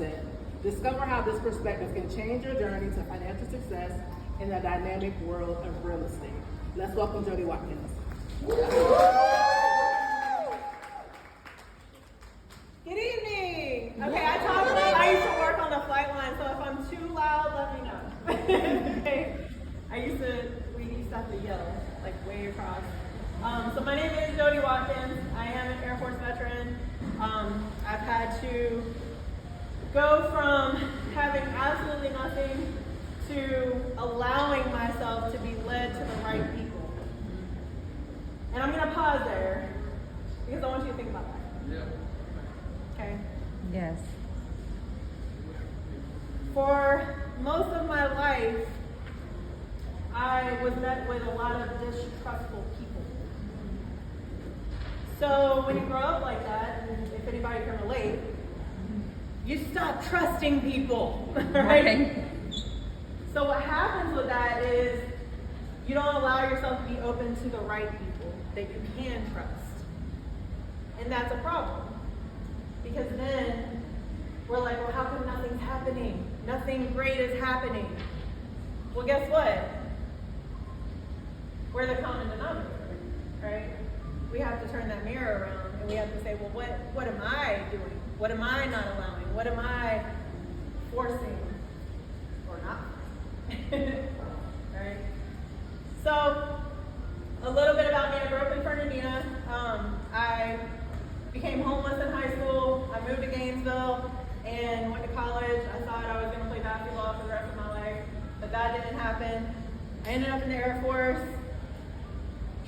mindset. Discover how this perspective can change your journey to financial success in the dynamic world of real estate. Let's welcome Jody Watkins. Good evening. Okay, I told you I used to work on the flight line, so if I'm too loud, let me know. Okay. We used to have to yell, like way across. So my name is Jody Watkins. I am an Air Force veteran. I've had to go from having absolutely nothing to allowing myself to be led to the right people. And I'm going to pause there because I want you to think about that. Yeah. Okay? Yes. For most of my life, I was met with a lot of distrustful people. So when you grow up like that, and if anybody can relate, you stop trusting people, right? So what happens with that is you don't allow yourself to be open to the right people that you can trust. And that's a problem. Because then we're like, well, how come nothing's happening? Nothing great is happening. Well, guess what? We're the common denominator, right? We have to turn that mirror around and we have to say, well, what am I doing? What am I not allowing? What am I forcing or not? Right? So, a little bit about me. I grew up in Fernandina. I became homeless in high school. I moved to Gainesville and went to college. I thought I was going to play basketball for the rest of my life, but that didn't happen. I ended up in the Air Force,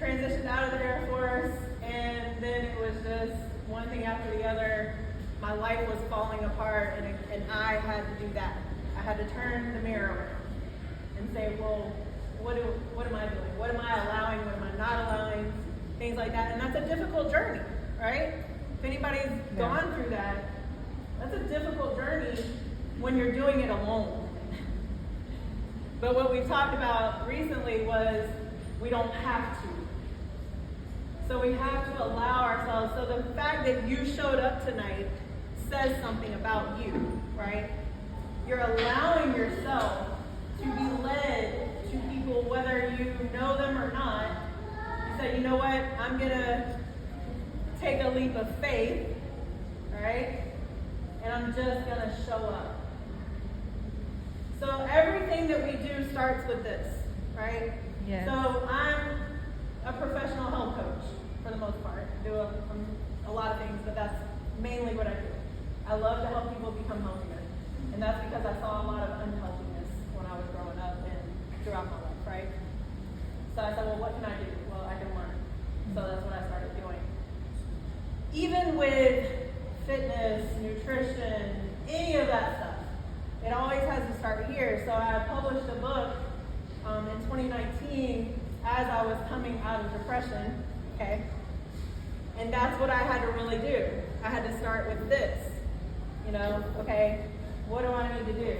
transitioned out of the Air Force, and then it was just one thing after the other. My life was falling apart, and I had to do that. I had to turn the mirror around and say, well, what am I doing? What am I allowing? What am I not allowing? Things like that. And that's a difficult journey, right? If anybody's gone through that, that's a difficult journey when you're doing it alone. But what we've talked about recently was we don't have to. So we have to allow ourselves. So the fact that you showed up tonight says something about you, right? You're allowing yourself to be led to people, whether you know them or not. You say, you know what, I'm going to take a leap of faith, right? And I'm just going to show up. So everything that we do starts with this, right? Yes. So I'm a professional health coach for the most part. I do a lot of things, but that's mainly what I do. I love to help people become healthier. And that's because I saw a lot of unhealthiness when I was growing up and throughout my life, right? So I said, well, what can I do? Well, I can learn. So that's what I started doing. Even with fitness, nutrition, any of that stuff, it always has to start here. So I published a book in 2019 as I was coming out of depression, okay? And that's what I had to really do. I had to start with this, okay, what do I need to do?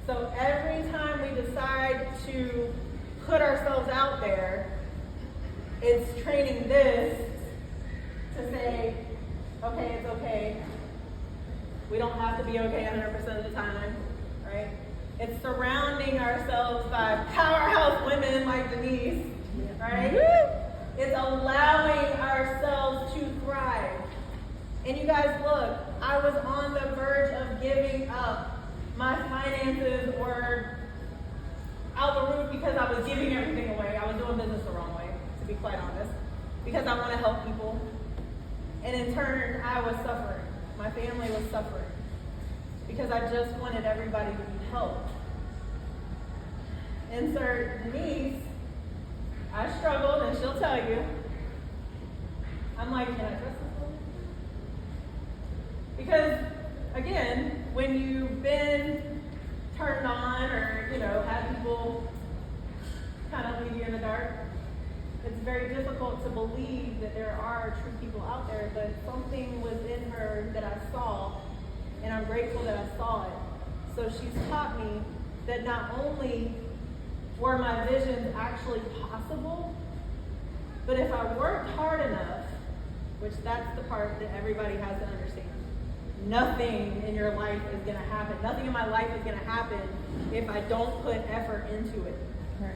So every time we decide to put ourselves out there, it's training this to say, okay, it's okay. We don't have to be okay 100% of the time, right? It's surrounding ourselves by powerhouse women like Denise, right? It's allowing ourselves to thrive. And you guys, look, I was on the verge of giving up. My finances were out the roof because I was giving everything away. I was doing business the wrong way, to be quite honest, because I want to help people. And in turn, I was suffering. My family was suffering because I just wanted everybody to be helped. Insert Denise. I struggled, and she'll tell you. I'm like, can I trust this woman? Because, again, when you've been turned on or, had people kind of leave you in the dark, it's very difficult to believe that there are true people out there, but something was in her that I saw, and I'm grateful that I saw it. So she's taught me that not only were my visions actually possible, but if I worked hard enough, which that's the part that everybody has to understand, nothing in your life is going to happen. Nothing in my life is going to happen if I don't put effort into it.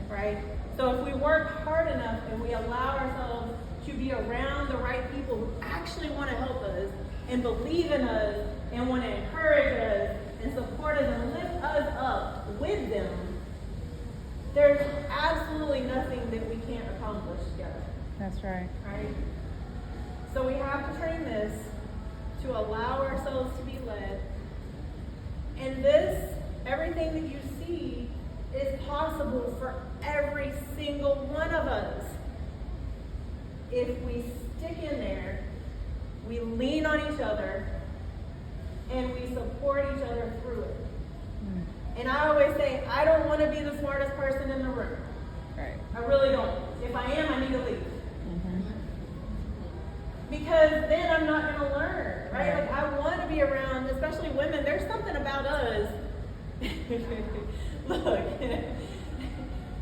Right? So if we work hard enough and we allow ourselves to be around the right people who actually want to help us and believe in us and want to encourage us and support us and lift us up with them, there's absolutely nothing that we can't accomplish together. That's right. Right? So we have to train this to allow ourselves to be led. And this, everything that you see, is possible for every single one of us. If we stick in there, we lean on each other, and we support each other through it. And I always say, I don't want to be the smartest person in the room. Right. I really don't. If I am, I need to leave. Because then I'm not going to learn, right? Like, I want to be around, especially women. There's something about us. Look,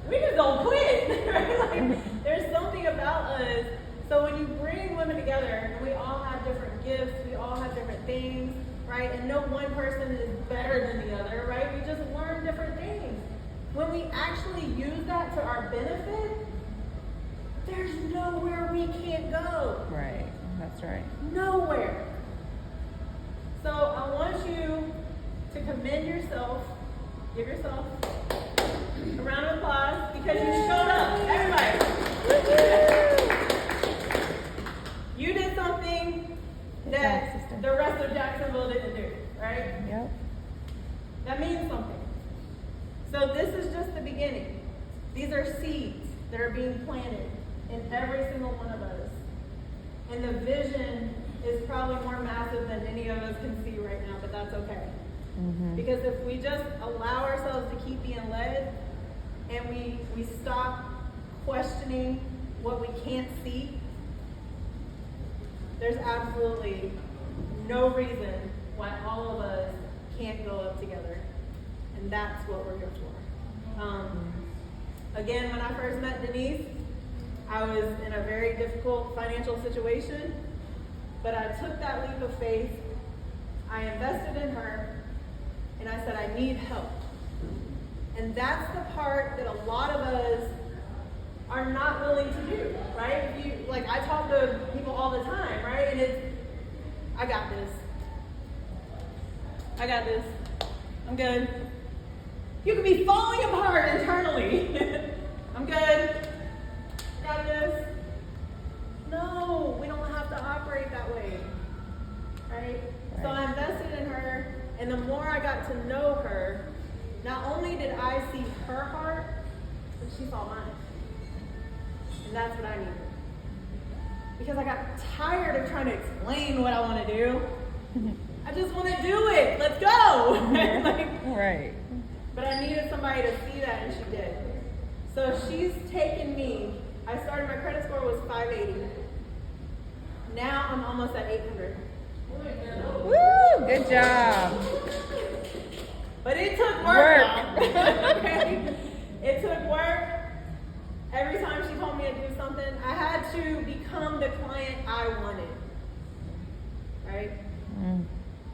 we just don't quit, right? Like, there's something about us. So when you bring women together, and we all have different gifts, we all have different things, right? And no one person is better than the other, right? We just learn different things. When we actually use that to our benefit, there's nowhere we can't go. Right. That's right. Nowhere. So I want you to commend yourself. Give yourself a round of applause because you showed up. Everybody. You did something that the rest of Jacksonville didn't do, right? Yep. That means something. So this is just the beginning. These are seeds that are being planted in every single one of us. And the vision is probably more massive than any of us can see right now, but that's okay. Because if we just allow ourselves to keep being led and we stop questioning what we can't see, there's absolutely no reason why all of us can't go up together. And that's what we're here for. Again, when I first met Denise, I was in a very difficult financial situation, but I took that leap of faith. I invested in her, and I said, I need help. And that's the part that a lot of us are not willing to do, right? Like, I talk to people all the time, right? And it's, I got this. I got this. I'm good. You could be falling apart internally. I'm good. Got this. No, we don't have to operate that way, right? So I invested in her, and the more I got to know her, not only did I see her heart, but she saw mine. And that's what I needed. Because I got tired of trying to explain what I want to do. I just want to do it. Let's go. Right. But I needed somebody to see that, and she did. So she's taken me. I started, my credit score was 580. Now I'm almost at 800. Woo! Good job. But it took work. Okay? It took work. Every time she told me to do something, I had to become the client I wanted. Right?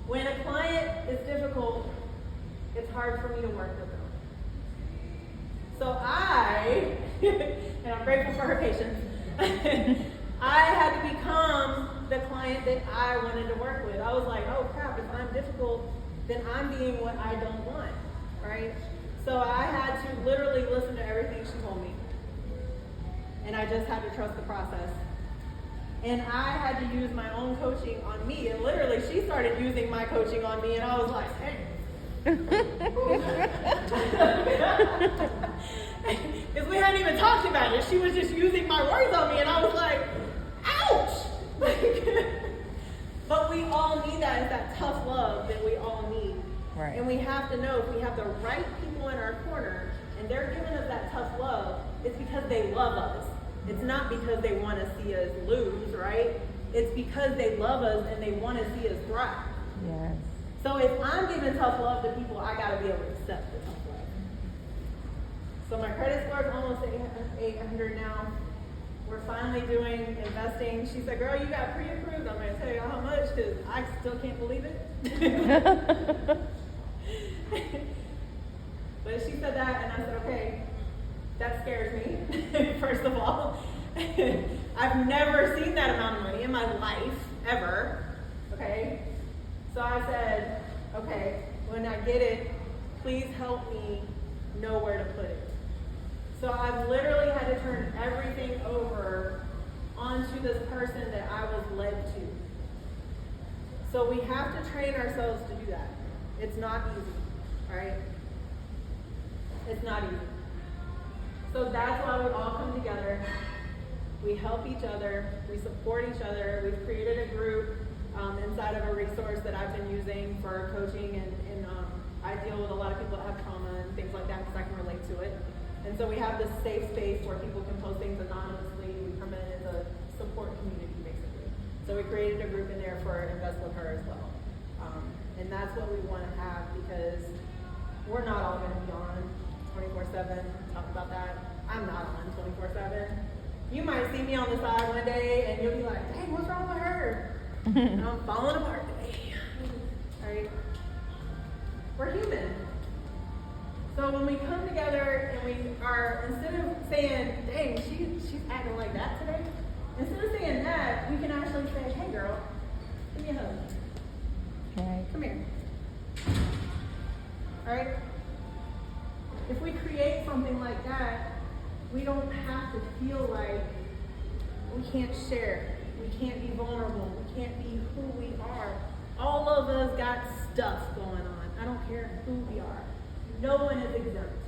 When a client is difficult, it's hard for me to work with them. So I, and I'm grateful for her patience, I had to become the client that I wanted to work with. I was like, oh crap, if I'm difficult, then I'm being what I don't want, right? So I had to literally listen to everything she told me. And I just had to trust the process. And I had to use my own coaching on me. And literally, she started using my coaching on me, and I was like, hey. Because we hadn't even talked about it. She was just using my words on me, and I was like, ouch! But we all need that. It's that tough love that we all need. Right. And we have to know if we have the right people in our corner, and they're giving us that tough love, it's because they love us. It's not because they want to see us lose, right? It's because they love us and they want to see us thrive. Yes. So if I'm giving tough love to people, I got to be able to accept the tough love. So my credit score is almost 800 now. we're finally doing investing. She said, girl, you got pre-approved. I'm going to tell you how much because I still can't believe it. But she said that, and I said, okay, that scares me, first of all. I've never seen that amount of money in my life, ever, okay? So I said, okay, when I get it, please help me know where to put it. So I've literally had to turn everything over onto this person that I was led to. So we have to train ourselves to do that. It's not easy, right? It's not easy. So that's why we all come together. We help each other. We support each other. We've created a group inside of a resource that I've been using for coaching, and I deal with a lot of people that have trauma and things like that because I can relate to it. And so we have this safe space where people can post things anonymously. We come in as a support community, basically. So we created a group in there for Invest with Her as well. And that's what we want to have because we're not all going to be on 24/7. Talk about that. I'm not on 24/7. You might see me on the side one day and you'll be like, dang, what's wrong with her? I'm falling apart today. Right? We're human. So when we come together and we are, instead of saying, dang, she's acting like that today, instead of saying that, we can actually say, hey girl, give me a hug. Right. Come here. Alright? If we create something like that, we don't have to feel like we can't share, we can't be vulnerable, we can't be who we are. All of us got stuff going on. I don't care who we are. No one is exempt.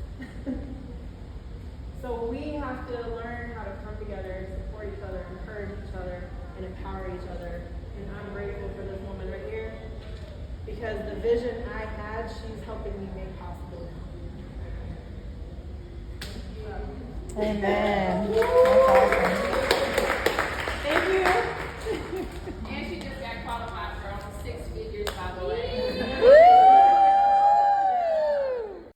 So we have to learn how to come together, support each other, encourage each other, and empower each other. And I'm grateful for this woman right here because the vision I had, she's helping me make possible now. Amen. That's